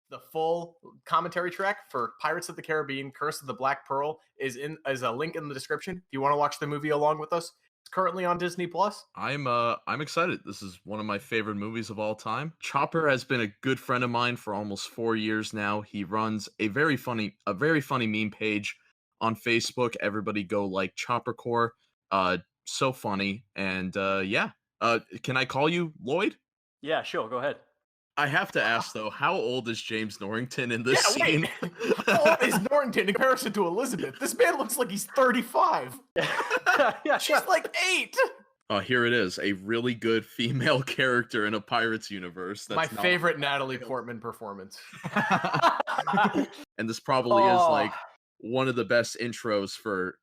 The full commentary track for Pirates of the Caribbean: Curse of the Black Pearl is a link in the description. If you want to watch the movie along with us, it's currently on Disney Plus. I'm excited. This is one of my favorite movies of all time. Chopper has been a good friend of mine for almost 4 years now. He runs a very funny meme page on Facebook. Everybody go like Chopper-Core. So funny. And yeah. Can I call you Lloyd? Yeah, sure, go ahead. I have to ask though, how old is James Norrington in this scene? How old is Norrington in comparison to Elizabeth? This man looks like he's 35. Yeah, She's like 8. Oh, here it is. A really good female character in a Pirates universe. That's my favorite Natalie Portman performance. And this probably is like one of the best intros for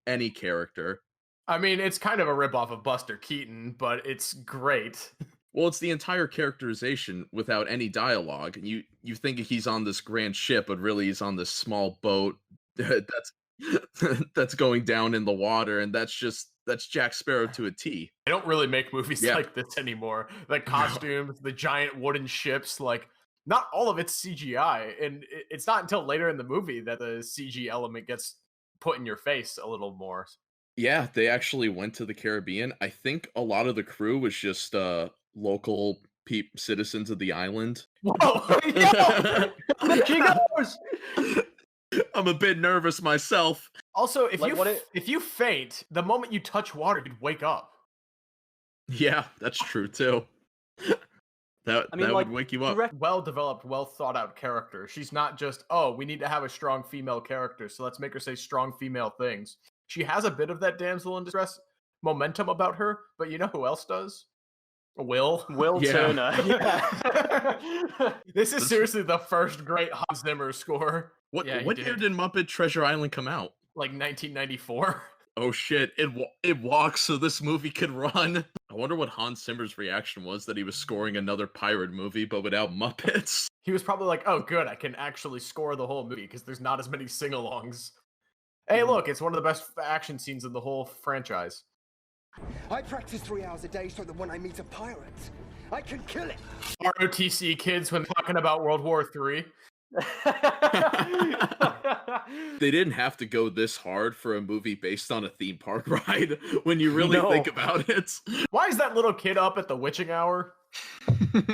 any character. I mean, it's kind of a ripoff of Buster Keaton, but it's great. Well, it's the entire characterization without any dialogue. You think he's on this grand ship, but really he's on this small boat that's going down in the water, and that's Jack Sparrow to a T. They don't really make movies like this anymore. The costumes, the giant wooden ships, like not all of it's CGI, and it's not until later in the movie that the CG element gets put in your face a little more. Yeah, they actually went to the Caribbean. I think a lot of the crew was just local citizens of the island. Whoa! She goes! I'm a bit nervous myself. Also, if you faint, the moment you touch water, you'd wake up. Yeah, that's true too. That would wake you up. Well-developed, well-thought-out character. She's not just, we need to have a strong female character, so let's make her say strong female things. She has a bit of that damsel in distress momentum about her, but you know who else does? Will Turner. Yeah. This is seriously the first great Hans Zimmer score. What year did Muppet Treasure Island come out? Like 1994. Oh shit, it walks so this movie could run. I wonder what Hans Zimmer's reaction was that he was scoring another pirate movie, but without Muppets. He was probably like, oh good, I can actually score the whole movie because there's not as many sing-alongs. Hey look, it's one of the best action scenes in the whole franchise. I practice 3 hours a day so that when I meet a pirate, I can kill it. ROTC kids when talking about World War III. They didn't have to go this hard for a movie based on a theme park ride when you really think about it. Why is that little kid up at the witching hour?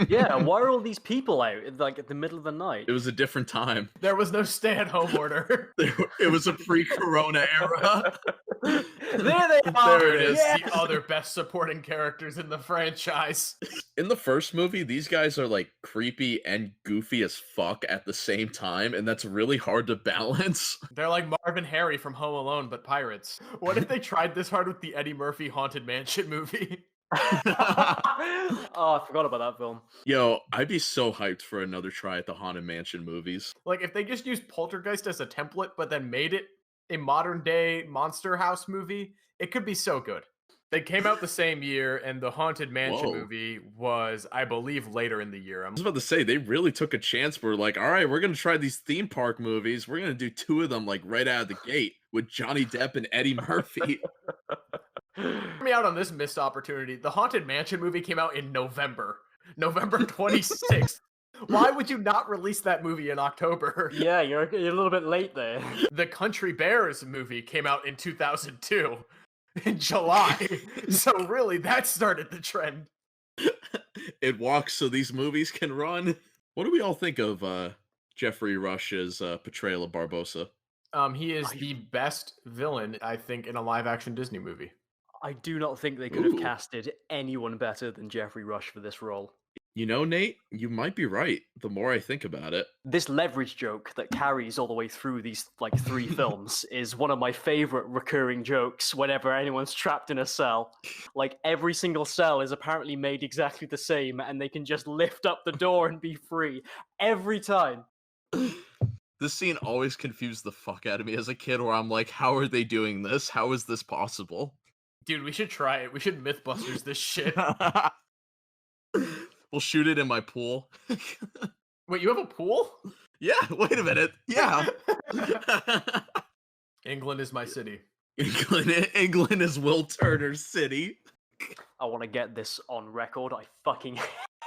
Yeah, why are all these people out like at the middle of the night? It was a different time. There was no stay-at-home order. It was a pre-corona era. There they are. There it is. Yes! The other best supporting characters in the franchise. In the first movie, these guys are like creepy and goofy as fuck at the same time, and that's really hard to balance. They're like Marv and Harry from Home Alone, but pirates. What if they tried this hard with the Eddie Murphy Haunted Mansion movie? Oh, I forgot about that film. Yo, I'd be so hyped for another try at the Haunted Mansion movies. Like, if they just used Poltergeist as a template, but then made it a modern-day Monster House movie, it could be so good. They came out the same year, and the Haunted Mansion movie was, I believe, later in the year. I was about to say, they really took a chance. We're like, all right, we're going to try these theme park movies. We're going to do 2 of them, like, right out of the gate with Johnny Depp and Eddie Murphy. Hear me out on this missed opportunity. The Haunted Mansion movie came out in November 26th. Why would you not release that movie in October? Yeah, you're a little bit late there. The Country Bears movie came out in 2002 in July. So really, that started the trend. It walks so these movies can run. What do we all think of Jeffrey Rush's portrayal of Barbossa? He is the best villain, I think, in a live-action Disney movie. I do not think they could have casted anyone better than Jeffrey Rush for this role. You know, Nate, you might be right, the more I think about it. This leverage joke that carries all the way through these, 3 films is one of my favorite recurring jokes whenever anyone's trapped in a cell. Like, every single cell is apparently made exactly the same, and they can just lift up the door and be free. Every time. This scene always confused the fuck out of me as a kid, where I'm like, how are they doing this? How is this possible? Dude, we should try it. We should Mythbusters this shit. We'll shoot it in my pool. Wait, you have a pool? Yeah, wait a minute. Yeah. England is my city. England is Will Turner's city. I want to get this on record. I fucking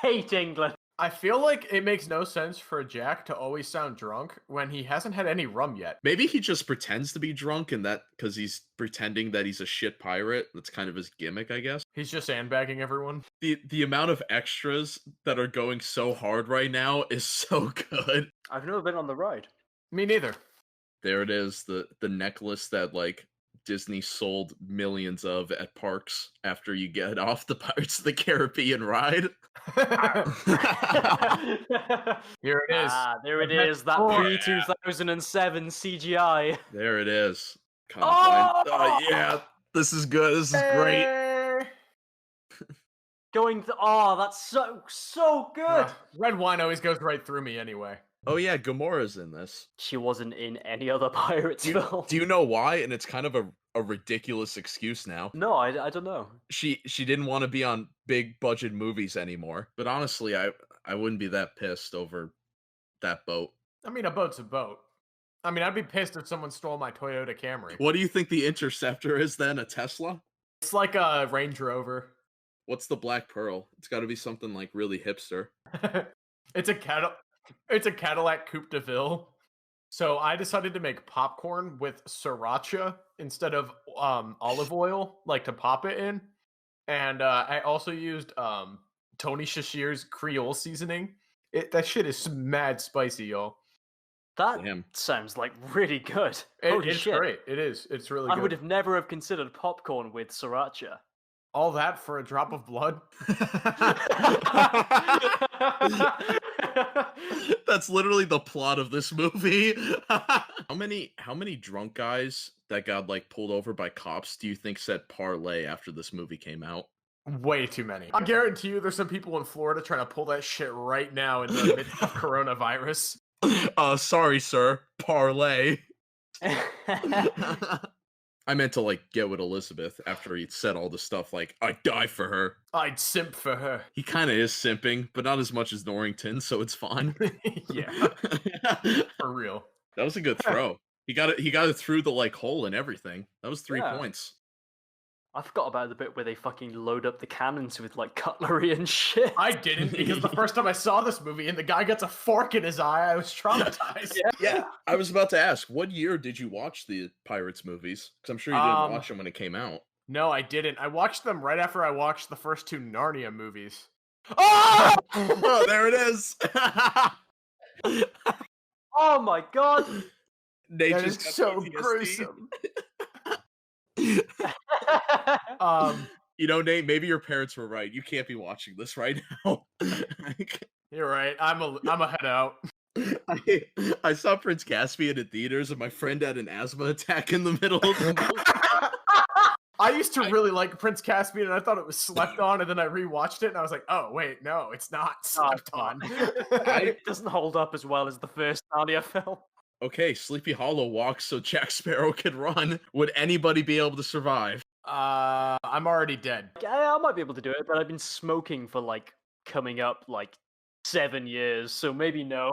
hate England. I feel like it makes no sense for Jack to always sound drunk when he hasn't had any rum yet. Maybe he just pretends to be drunk, and that because he's pretending that he's a shit pirate. That's kind of his gimmick, I guess. He's just sandbagging everyone. The amount of extras that are going so hard right now is so good. I've never been on the ride. Me neither. There it is, the necklace that like Disney sold millions of at parks after you get off the Pirates of the Caribbean ride. Here it is. Ah, there it is. That pre-2007 CGI. There it is. Oh yeah, this is good. This is great. That's so good. Red wine always goes right through me anyway. Oh yeah, Gamora's in this. She wasn't in any other Pirates film. Do you know why? And it's kind of a ridiculous excuse now. No, I don't know. She didn't want to be on big budget movies anymore. But honestly, I wouldn't be that pissed over that boat. I mean, a boat's a boat. I mean, I'd be pissed if someone stole my Toyota Camry. What do you think the Interceptor is then? A Tesla? It's like a Range Rover. What's the Black Pearl? It's got to be something like really hipster. It's a Cadillac Coupe de Ville. So I decided to make popcorn with sriracha instead of olive oil, like to pop it in. And I also used Tony Shashir's Creole seasoning. That shit is mad spicy, y'all. That sounds like really good. It's shit. Great. It is. It's really good. I would have never have considered popcorn with sriracha. All that for a drop of blood? That's literally the plot of this movie. How many drunk guys that got like pulled over by cops do you think said parlay after this movie came out? Way too many. I guarantee you there's some people in Florida trying to pull that shit right now in the midst of coronavirus. Sorry, sir. Parlay. I meant to like get with Elizabeth after he said all the stuff like, I'd die for her. I'd simp for her. He kind of is simping, but not as much as Norrington, so it's fine. Yeah. For real. That was a good throw. He got it through the like hole and everything. That was 3 points. I forgot about the bit where they fucking load up the cannons with like cutlery and shit. I didn't, because the first time I saw this movie and the guy gets a fork in his eye, I was traumatized. Yeah. I was about to ask, what year did you watch the Pirates movies? Because I'm sure you didn't watch them when it came out. No, I didn't. I watched them right after I watched the first 2 Narnia movies. Oh! Oh, there it is. Oh my god. That is so gruesome. You know, Nate, maybe your parents were right. You can't be watching this right now. You're right. I'm a head out. I saw Prince Caspian in theaters, and my friend had an asthma attack in the middle of the movie. I used to really like Prince Caspian, and I thought it was slept on, and then I rewatched it, and I was like, oh, wait, no, it's not slept on. It doesn't hold up as well as the first Narnia film. Okay, Sleepy Hollow walks so Jack Sparrow can run. Would anybody be able to survive? I'm already dead. I might be able to do it, but I've been smoking for like coming up like 7 years, so maybe no.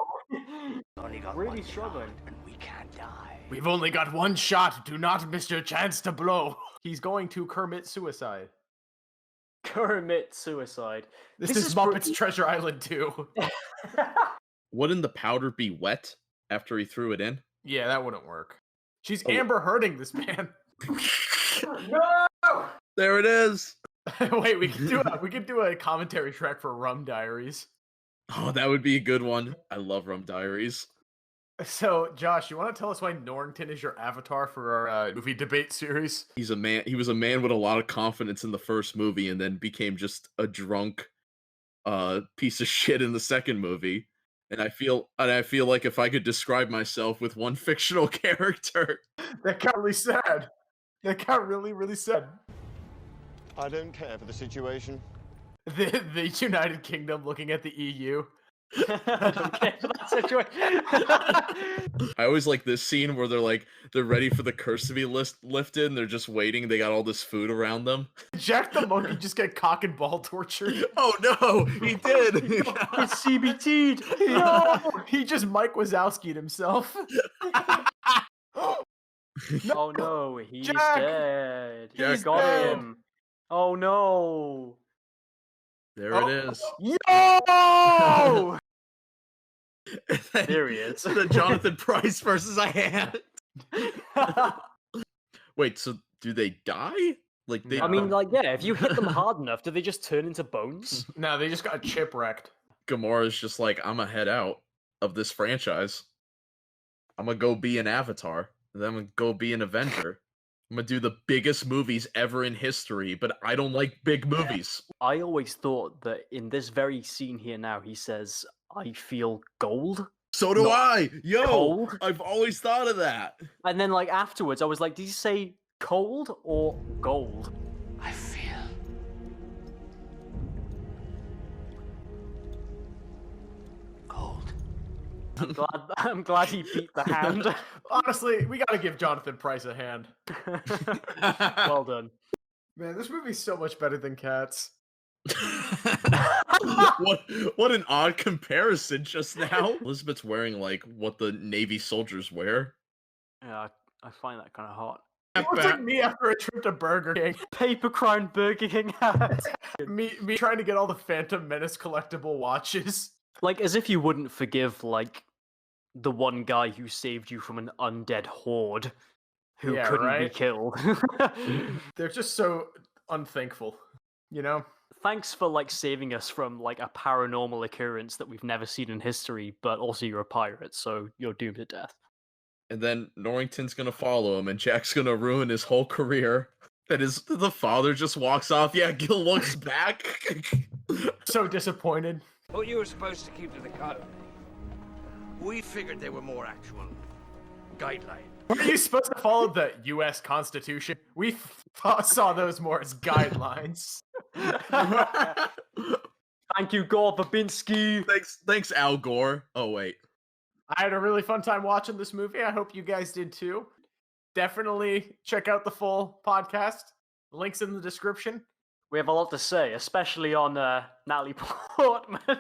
Really struggling. And we can't die. We've only got 1 shot. Do not miss your chance to blow. He's going to commit suicide. Commit suicide. This is Muppets Treasure Island 2. Wouldn't the powder be wet after he threw it in? Yeah, that wouldn't work. She's Amber Hearding this man. No! There it is. Wait, we could do a commentary track for Rum Diaries. Oh, that would be a good one. I love Rum Diaries. So, Josh, you want to tell us why Norrington is your avatar for our movie debate series? He was a man with a lot of confidence in the first movie, and then became just a drunk piece of shit in the second movie. And I feel like if I could describe myself with one fictional character, that got really sad. That got really, really sad. I don't care for the situation. The United Kingdom looking at the EU. I don't care for that situation. I always like this scene where they're ready for the curse to be lifted, and they're just waiting. They got all this food around them. Jack the monkey just get cock and ball tortured. Oh no, he did. It's CBT'd. No, he just Mike Wazowski'd himself. Oh no, he's Jack! dead. Jack He got dead. him. Oh no. There Oh. it is. Yo! And then- There he is. The Jonathan Pryce versus a hand. Wait, so do they die? Like they? I mean, like, yeah, if you hit them hard enough, do they just turn into bones? No, they just got chipwrecked. Gamora's just like, I'm gonna head out of this franchise. I'm gonna go be an Avatar. And then I'm gonna go be an Avenger. I'm gonna do the biggest movies ever in history, but I don't like big movies. I always thought that in this very scene here now, he says, I feel gold. So do Not I. Yo, cold. I've always thought of that. And then, like, afterwards, I was like, did he say cold or gold? I feel. Cold. I'm glad he beat the hand. Honestly, we gotta give Jonathan Pryce a hand. Well done. Man, this movie's so much better than Cats. what an odd comparison just now. Elizabeth's wearing like what the Navy soldiers wear. Yeah, I find that kind of hot. It looks like me after a trip to Burger King. Paper Crown Burger King hat. me trying to get all the Phantom Menace collectible watches. Like, as if you wouldn't forgive, like, the one guy who saved you from an undead horde who Yeah, couldn't be right? killed. They're just so unthankful, you know? Thanks for, like, saving us from, like, a paranormal occurrence that we've never seen in history, but also you're a pirate, so you're doomed to death. And then Norrington's gonna follow him, and Jack's gonna ruin his whole career. That is, the father just walks off. Yeah, Gil looks back. So disappointed. Thought you were supposed to keep to the code. We figured they were more actual guidelines. Were you supposed to follow the U.S. Constitution? We saw those more as guidelines. Thank you, Gore Babinski. Thanks, Al Gore. Oh wait, I had a really fun time watching this movie. I hope you guys did too. Definitely check out the full podcast. Links in the description. We have a lot to say, especially on Natalie Portman.